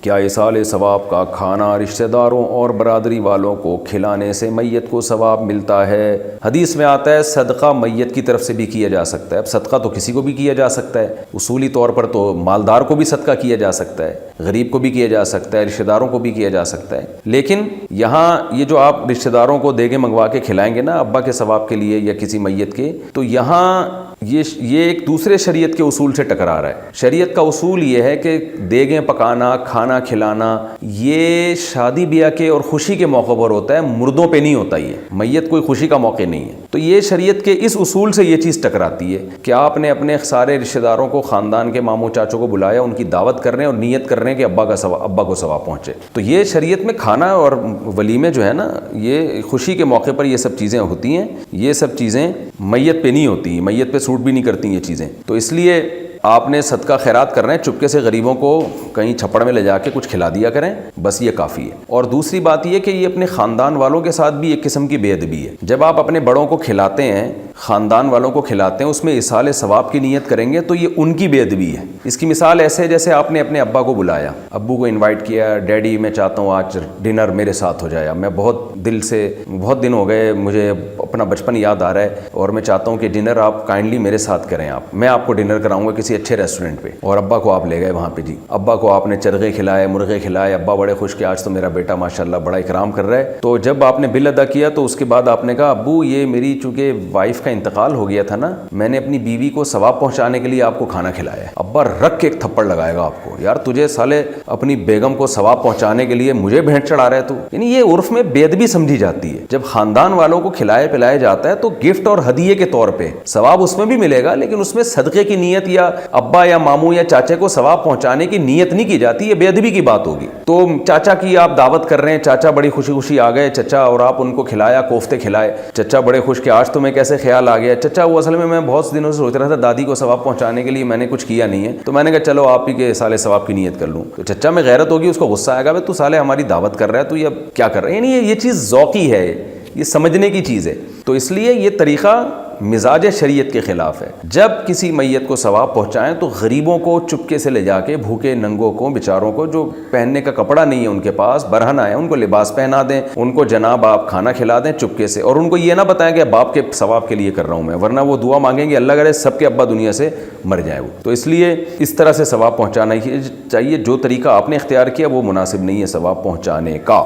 کیا ایصال ثواب کا کھانا رشتہ داروں اور برادری والوں کو کھلانے سے میت کو ثواب ملتا ہے؟ حدیث میں آتا ہے صدقہ میت کی طرف سے بھی کیا جا سکتا ہے. اب صدقہ تو کسی کو بھی کیا جا سکتا ہے، اصولی طور پر تو مالدار کو بھی صدقہ کیا جا سکتا ہے، غریب کو بھی کیا جا سکتا ہے، رشتہ داروں کو بھی کیا جا سکتا ہے. لیکن یہاں یہ جو آپ رشتہ داروں کو دیگیں منگوا کے کھلائیں گے نا ابا کے ثواب کے لیے یا کسی میت کے، تو یہاں یہ ایک دوسرے شریعت کے اصول سے ٹکرا رہا ہے. شریعت کا اصول یہ ہے کہ دیگیں پکانا، کھانا کھلانا یہ شادی بیاہ کے اور خوشی کے موقع پر ہوتا ہے، مردوں پہ نہیں ہوتا. یہ میت کوئی خوشی کا موقع نہیں ہے. تو یہ شریعت کے اس اصول سے یہ چیز ٹکراتی ہے کہ آپ نے اپنے سارے رشتہ داروں کو، خاندان کے ماموں چاچوں کو بلایا، ان کی دعوت کر رہے ہیں اور نیت کر رہے ہیں کہ ابا کو ثواب پہنچے. تو یہ شریعت میں کھانا اور ولیمے جو ہے نا، یہ خوشی کے موقع پر یہ سب چیزیں ہوتی ہیں. یہ سب چیزیں میت پہ نہیں ہوتی، میت پہ سوٹ بھی نہیں کرتی یہ چیزیں. تو اس لیے آپ نے صدقہ خیرات کر رہے ہیں، چپکے سے غریبوں کو کہیں چھپڑ میں لے جا کے کچھ کھلا دیا کریں، بس یہ کافی ہے. اور دوسری بات یہ کہ یہ اپنے خاندان والوں کے ساتھ بھی ایک قسم کی بے ادبی ہے. جب آپ اپنے بڑوں کو کھلاتے ہیں، خاندان والوں کو کھلاتے ہیں، اس میں ایصال ثواب کی نیت کریں گے تو یہ ان کی بے ادبی ہے. اس کی مثال ایسے ہے جیسے آپ نے اپنے ابا کو بلایا، ابو کو انوائٹ کیا، ڈیڈی میں چاہتا ہوں آج ڈنر میرے ساتھ ہو جائے، میں بہت دن ہو گئے، مجھے اپنا بچپن یاد آ رہا ہے اور میں چاہتا ہوں کہ ڈنر آپ کائنڈلی میرے ساتھ کریں، میں آپ کو ڈنر کراؤں گا کسی اچھے ریسٹورنٹ پہ. اور ابا کو آپ لے گئے وہاں پہ، جی ابا کو آپ نے چرغے کھلائے، مرغے کھلائے، ابا بڑے خوش کہ آج تو میرا بیٹا ماشاءاللہ بڑا اکرام کر رہا ہے. تو جب آپ نے بل ادا کیا تو اس کے بعد آپ نے کہا ابو یہ میری چونکہ وائف کا انتقال ہو گیا تھا نا، میں نے اپنی بیوی کو ثواب پہنچانے کے لیے آپ کو کھانا کھلایا ہے. ابا رکھ کے ایک تھپڑ لگائے گا آپ کو، یار تجھے سالے اپنی بیگم کو ثواب پہنچانے کے لیے مجھے بھینٹ چڑھا رہا ہے تو. یعنی یہ عرف میں بے ادبی سمجھی جاتی ہے. جب خاندان والوں کو کھلائے پلایا جاتا ہے تو گفٹ اور ہدیے کے طور پہ ثواب اس میں بھی ملے گا، لیکن اس میں صدقے کی نیت یا ابا یا ماموں یا چاچے کو ثواب پہنچانے کی نیت نہیں کی جاتی. یہ بے ادبی کی بات ہوگی. تو چاچا کی آپ دعوت کر رہے ہیں، چاچا بڑی خوشی خوشی آ گئے چچا، اور آپ ان کو کھلایا، کوفتے کھلائے، چچا بڑے خوش کہ آج تمہیں کیسے خیال آ گیا. چچا وہ اصل میں بہت دنوں سے سوچ رہا تھا دادی کو ثواب پہنچانے کے لیے، میں نے کچھ کیا نہیں ہے، تو میں نے کہا چلو آپ ہی کے سالے ثواب کی نیت کر لوں. تو چچا میں غیرت ہوگی، اس کو غصہ آئے گا تو سالے ہماری دعوت کر رہا ہے تو یہ کیا کر رہا ہے. یعنی یہ چیز ذوقی ہے، یہ سمجھنے کی چیز ہے. تو اس لیے یہ طریقہ مزاج شریعت کے خلاف ہے. جب کسی میت کو ثواب پہنچائیں تو غریبوں کو چپکے سے لے جا کے، بھوکے ننگوں کو، بیچاروں کو جو پہننے کا کپڑا نہیں ہے ان کے پاس، برہنہ ہے، ان کو لباس پہنا دیں، ان کو جناب آپ کھانا کھلا دیں چپکے سے. اور ان کو یہ نہ بتائیں کہ باپ کے ثواب کے لیے کر رہا ہوں میں، ورنہ وہ دعا مانگیں گے اللہ کرے سب کے ابا دنیا سے مر جائیں وہ. تو اس لیے اس طرح سے ثواب پہنچانا ہی چاہیے. جو طریقہ آپ نے اختیار کیا وہ مناسب نہیں ہے ثواب پہنچانے کا.